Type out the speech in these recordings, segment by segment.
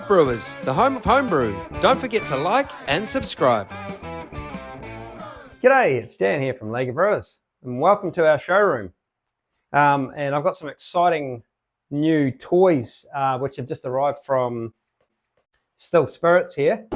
World Brewers, the home of homebrew. Don't forget to like and subscribe. G'day, it's Dan here from League of Brewers, and welcome to our showroom. And I've got some exciting new toys which have just arrived from Still Spirits here.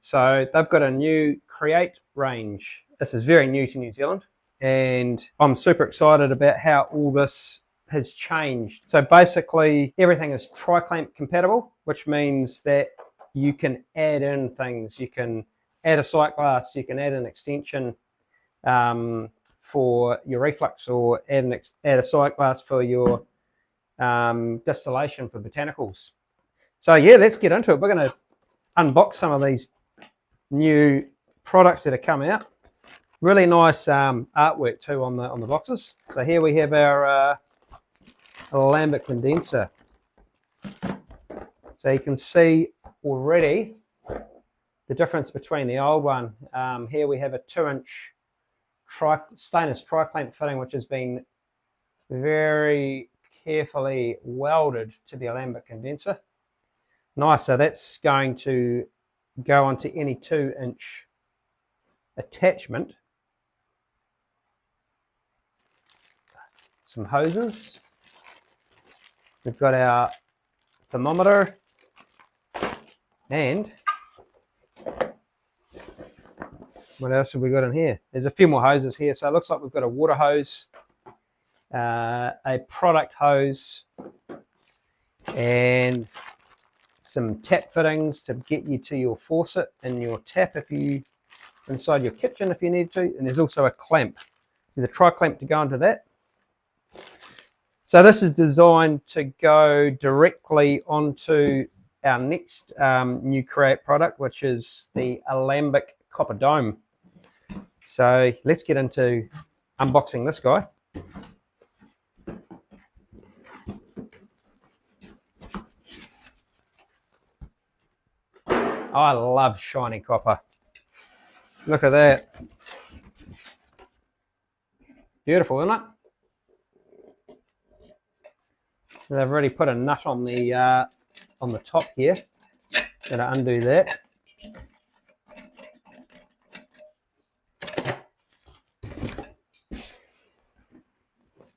So they've got a new Create range. This is very new to New Zealand, and I'm super excited about how all this has changed. So basically everything is tri-clamp compatible, which means that you can add in things. You can add a sight glass, you can add an extension for your reflux, or add a sight glass for your distillation for botanicals. So yeah, let's get into it. We're going to unbox some of these new products that have come out. Really nice artwork too on the boxes. So here we have our Alembic condenser. So you can see already the difference between the old one. Here we have a 2-inch stainless tri-clamp fitting, which has been very carefully welded to the Alembic condenser. Nice. So that's going to go onto any 2-inch attachment. Some hoses. We've got our thermometer, and what else have we got in here? There's a few more hoses here. So it looks like we've got a water hose, a product hose, and some tap fittings to get you to your faucet and your tap inside your kitchen if you need to. And there's also a clamp, the tri-clamp to go into that. So this is designed to go directly onto our next new Create product, which is the Alembic Copper Dome. So let's get into unboxing this guy. I love shiny copper. Look at that. Beautiful, isn't it? They've already put a nut on the top here. Gonna undo that.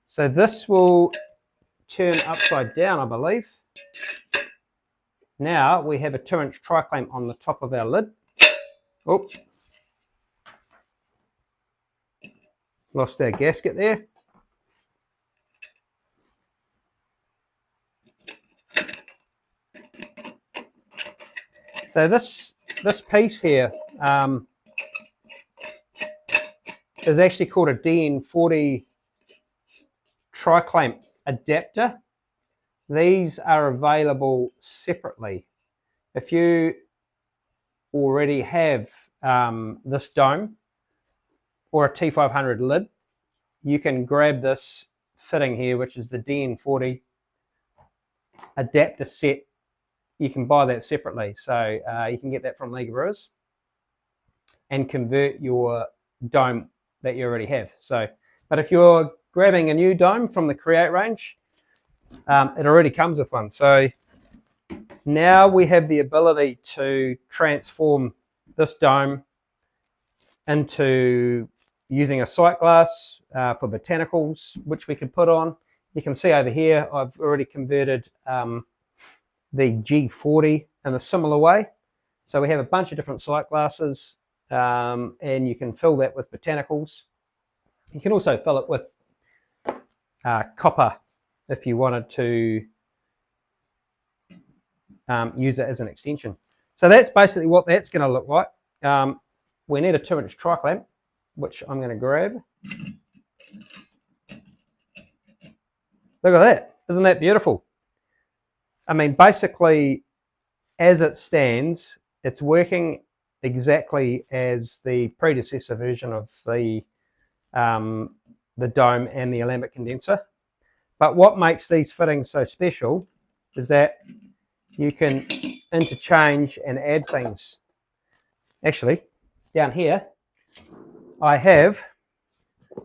So this will turn upside down, I believe. Now we have a 2-inch tri-clamp on the top of our lid. Oh, lost our gasket there. So this piece here is actually called a DN40 tri-clamp adapter. These are available separately. If you already have this dome or a T500 lid, you can grab this fitting here, which is the DN40 adapter set. You can buy that separately, so you can get that from League of Brewers and convert your dome that you already have. So, but if you're grabbing a new dome from the Create range, it already comes with one. So now we have the ability to transform this dome into using a sight glass for botanicals, which we can put on. You can see over here I've already converted the G40 in a similar way. So we have a bunch of different sight glasses, and you can fill that with botanicals. You can also fill it with copper if you wanted to use it as an extension. So that's basically what that's going to look like. We need a 2-inch tri-clamp, which I'm going to grab. Look at that. Isn't that beautiful? I mean, basically, as it stands, it's working exactly as the predecessor version of the dome and the Alembic condenser. But what makes these fittings so special is that you can interchange and add things. Actually, down here, I have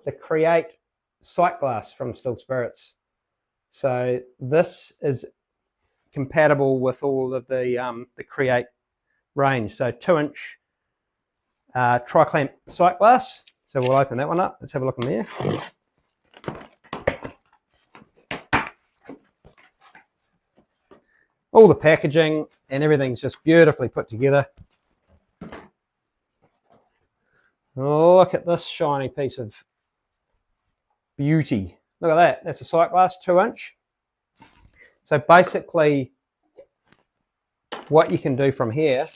the Create sight glass from Still Spirits. So this is compatible with all of the Create range. So 2-inch tri-clamp sight glass. So we'll open that one up. Let's have a look in there. All the packaging and everything's just beautifully put together. Look at this shiny piece of beauty. Look at that. That's a sight glass, 2-inch. So basically, what you can do from here,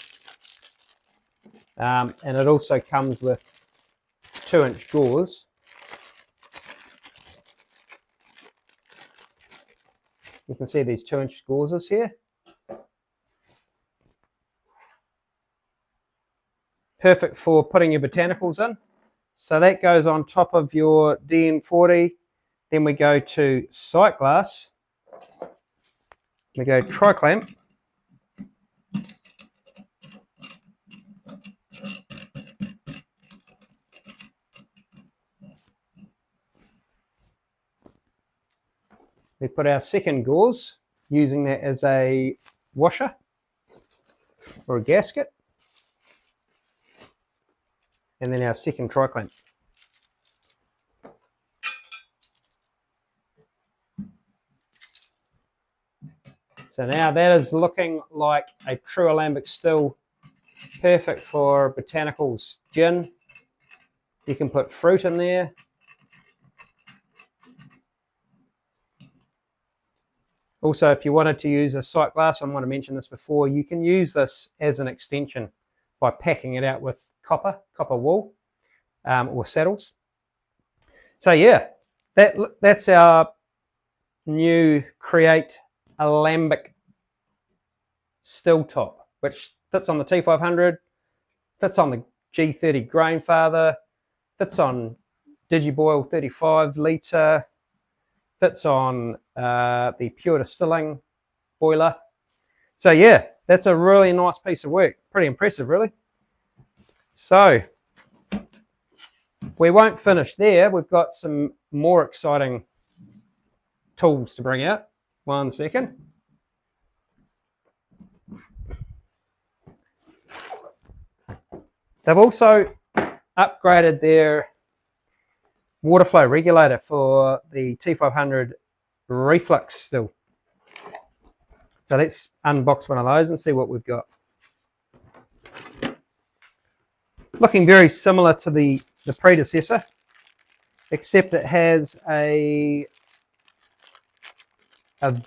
and it also comes with 2-inch gauze. You can see these 2-inch gauzes here. Perfect for putting your botanicals in. So that goes on top of your DN40. Then we go to sight glass. We go tri-clamp. We put our second gauze, using that as a washer or a gasket. And then our second tri-clamp. So now that is looking like a true Alembic still, perfect for botanicals. Gin, you can put fruit in there. Also, if you wanted to use a sight glass, I want to mention this before, you can use this as an extension by packing it out with copper wool or saddles. So yeah, that's our new Create Alembic still top, which fits on the T500, fits on the G30 Grainfather, fits on Digiboil 35 litre, fits on the Pure Distilling boiler. So yeah, that's a really nice piece of work. Pretty impressive, really. So we won't finish there. We've got some more exciting tools to bring out. 1 second. They've also upgraded their water flow regulator for the T500 Reflux still. So let's unbox one of those and see what we've got. Looking very similar to the predecessor, except it has a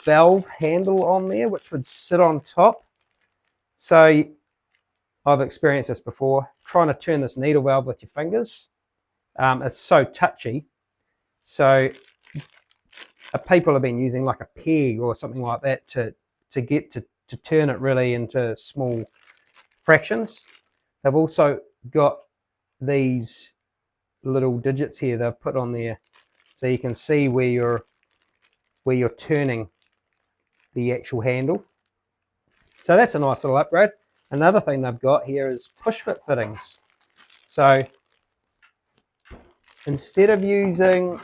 valve handle on there which would sit on top. So I've experienced this before, trying to turn this needle valve with your fingers. It's so touchy. So people have been using like a peg or something like that to get to turn it really into small fractions. They've also got these little digits here they've put on there, so you can see where you're turning the actual handle. So that's a nice little upgrade. Another thing they've got here is push fit fittings. So instead of using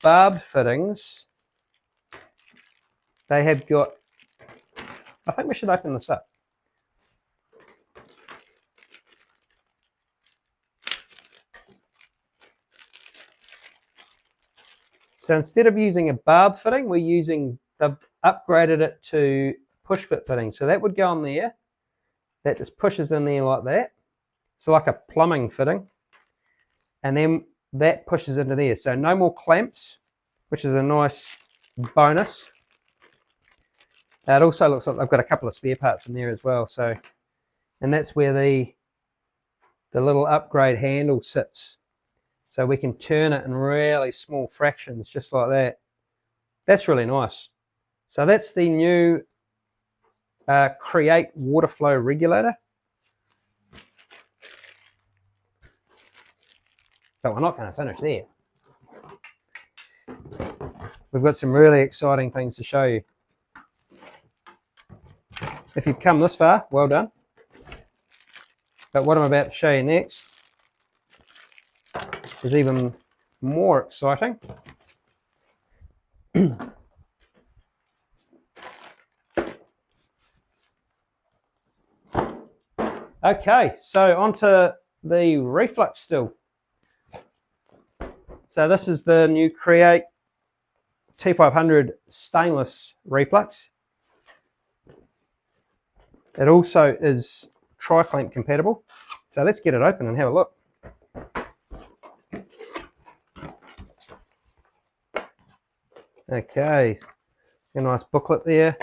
barbed fittings, they have got, I think we should open this up. So instead of using a barb fitting, they've upgraded it to push fit fitting. So that would go on there. That just pushes in there like that. So like a plumbing fitting. And then that pushes into there. So no more clamps, which is a nice bonus. It also looks like they've got a couple of spare parts in there as well. So, and that's where the little upgrade handle sits. So we can turn it in really small fractions, just like that. That's really nice. So that's the new Create Water Flow Regulator. But we're not going to finish there. We've got some really exciting things to show you. If you've come this far, well done. But what I'm about to show you next is even more exciting. Okay, so onto the Reflux still. So this is the new Create T500 stainless Reflux. It also is tri-clamp compatible. So let's get it open and have a look. Okay, a nice booklet there.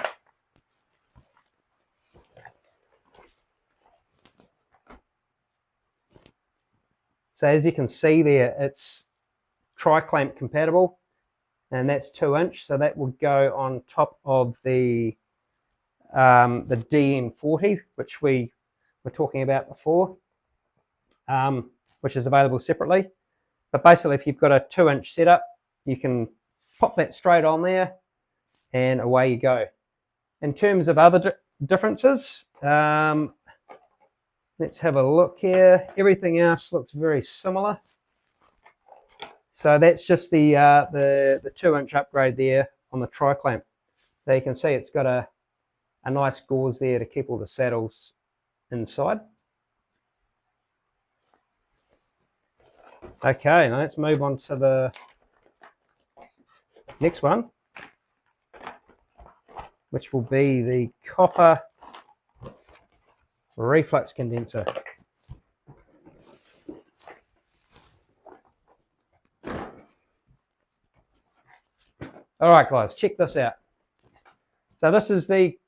So as you can see there, it's tri-clamp compatible, and that's 2-inch. So that will go on top of the DN40, which we were talking about before, which is available separately. But basically, if you've got a 2-inch setup, you can pop that straight on there, and away you go. In terms of other differences, let's have a look here. Everything else looks very similar. So that's just the 2-inch upgrade there on the tri-clamp. So you can see it's got a nice gauze there to keep all the saddles inside. Okay, now let's move on to the next one, which will be the copper reflux condenser. All right, guys, check this out. So this is the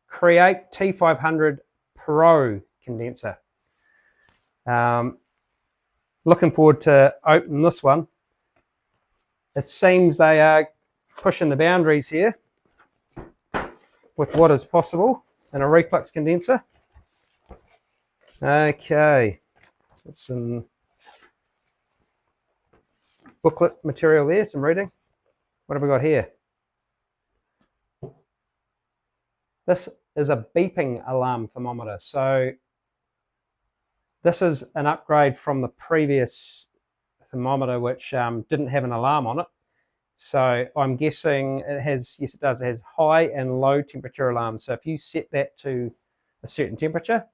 Create T500 Pro condenser. Looking forward to opening this one. It seems they are pushing the boundaries here with what is possible in a reflux condenser. Okay, that's some booklet material there, some reading. What have we got here? This is a beeping alarm thermometer. So this is an upgrade from the previous thermometer, which didn't have an alarm on it. So I'm guessing it has, yes it does, it has high and low temperature alarms. So if you set that to a certain temperature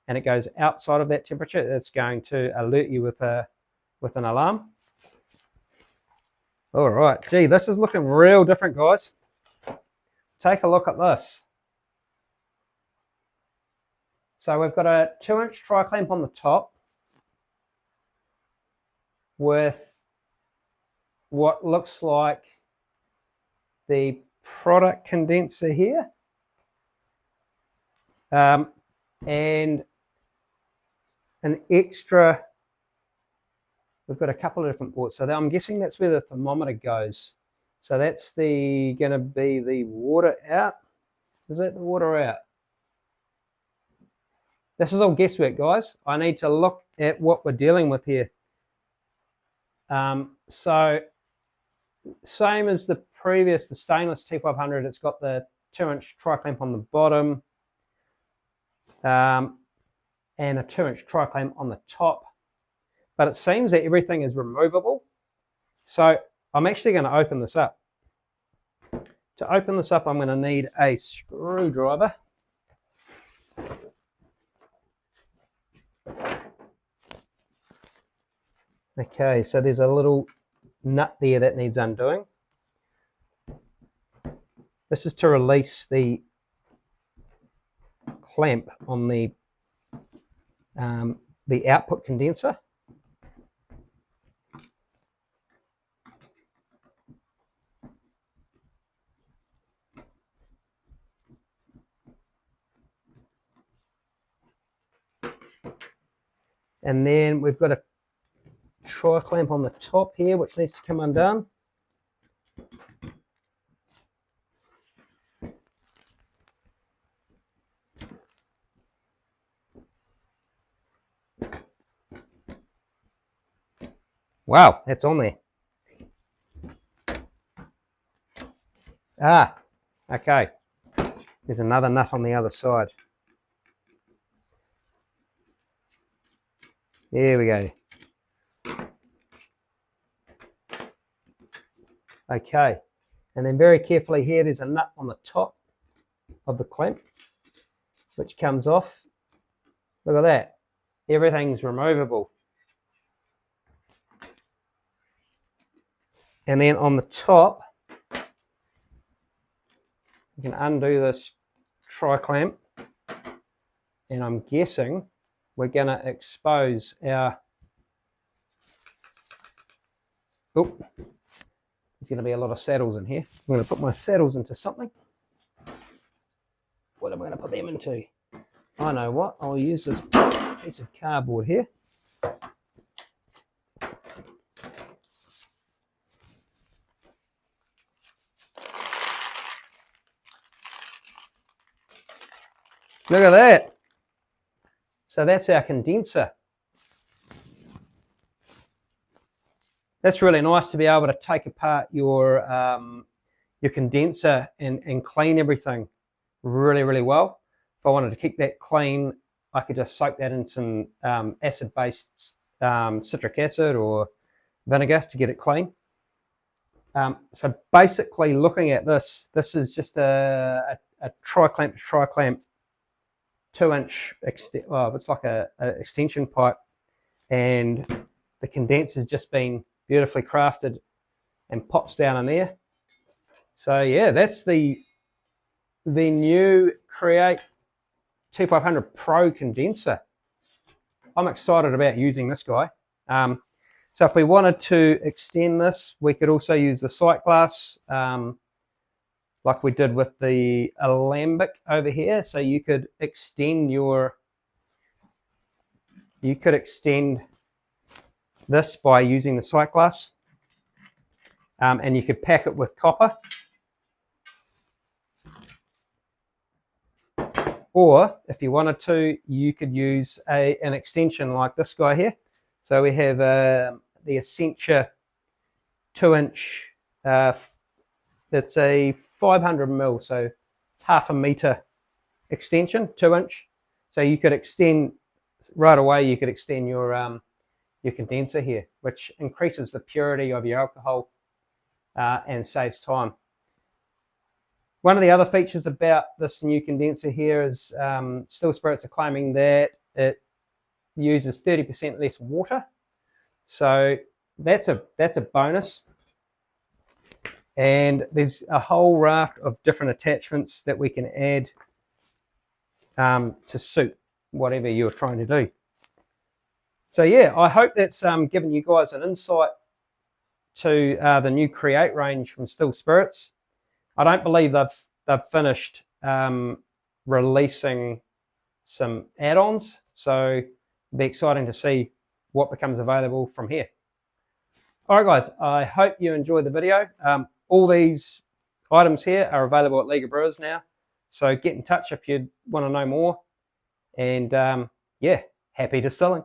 and it goes outside of that temperature, it's going to alert you with an alarm. All right, gee, this is looking real different, guys. Take a look at this. So we've got a 2-inch tri-clamp on the top with what looks like the product condenser here, and an extra. We've got a couple of different ports, so I'm guessing that's where the thermometer goes. So that's going to be the water out. Is that the water out? This is all guesswork, guys. I need to look at what we're dealing with here. So same as the previous, the stainless T500, it's got the 2-inch tri-clamp on the bottom, and a 2-inch tri-clamp on the top. But it seems that everything is removable. So I'm actually going to open this up. To open this up, I'm going to need a screwdriver. Okay, so there's a little nut there that needs undoing. This is to release the clamp on the output condenser. And then we've got a tri-clamp on the top here, which needs to come undone. Wow, that's on there. Ah, okay. There's another nut on the other side. There we go. Okay, and then very carefully here, there's a nut on the top of the clamp, which comes off Look at that. Everything's removable. And then on the top, you can undo this tri-clamp, and I'm guessing we're going to expose our... Oh, there's going to be a lot of saddles in here. I'm going to put my saddles into something. What am I going to put them into? I know what. I'll use this piece of cardboard here. Look at that. So that's our condenser. That's really nice to be able to take apart your condenser and clean everything really, really well. If I wanted to keep that clean, I could just soak that in some acid-based citric acid or vinegar to get it clean. So basically, looking at this is just a tri-clamp to tri-clamp 2-inch, it's like a extension pipe, and the condenser's just been beautifully crafted and pops down in there. So yeah, that's the new Create T500 Pro condenser. I'm excited about using this guy. So if we wanted to extend this, we could also use the sight glass, like we did with the Alembic over here. So you could extend this by using the sight glass, and you could pack it with copper, or if you wanted to, you could use an extension like this guy here. So we have the Essentia 2-inch. It's a 500mm, so it's half a meter extension, 2-inch. So you could extend right away. You could extend your condenser here, which increases the purity of your alcohol and saves time. One of the other features about this new condenser here is Still Spirits are claiming that it uses 30% less water. So that's a bonus. And there's a whole raft of different attachments that we can add to suit whatever you're trying to do. So yeah, I hope that's given you guys an insight to the new Create range from Still Spirits. I don't believe they've finished releasing some add-ons, so it'll be exciting to see what becomes available from here. All right, guys, I hope you enjoyed the video. All these items here are available at Liga Brewers now, so get in touch if you want to know more. And yeah, happy distilling.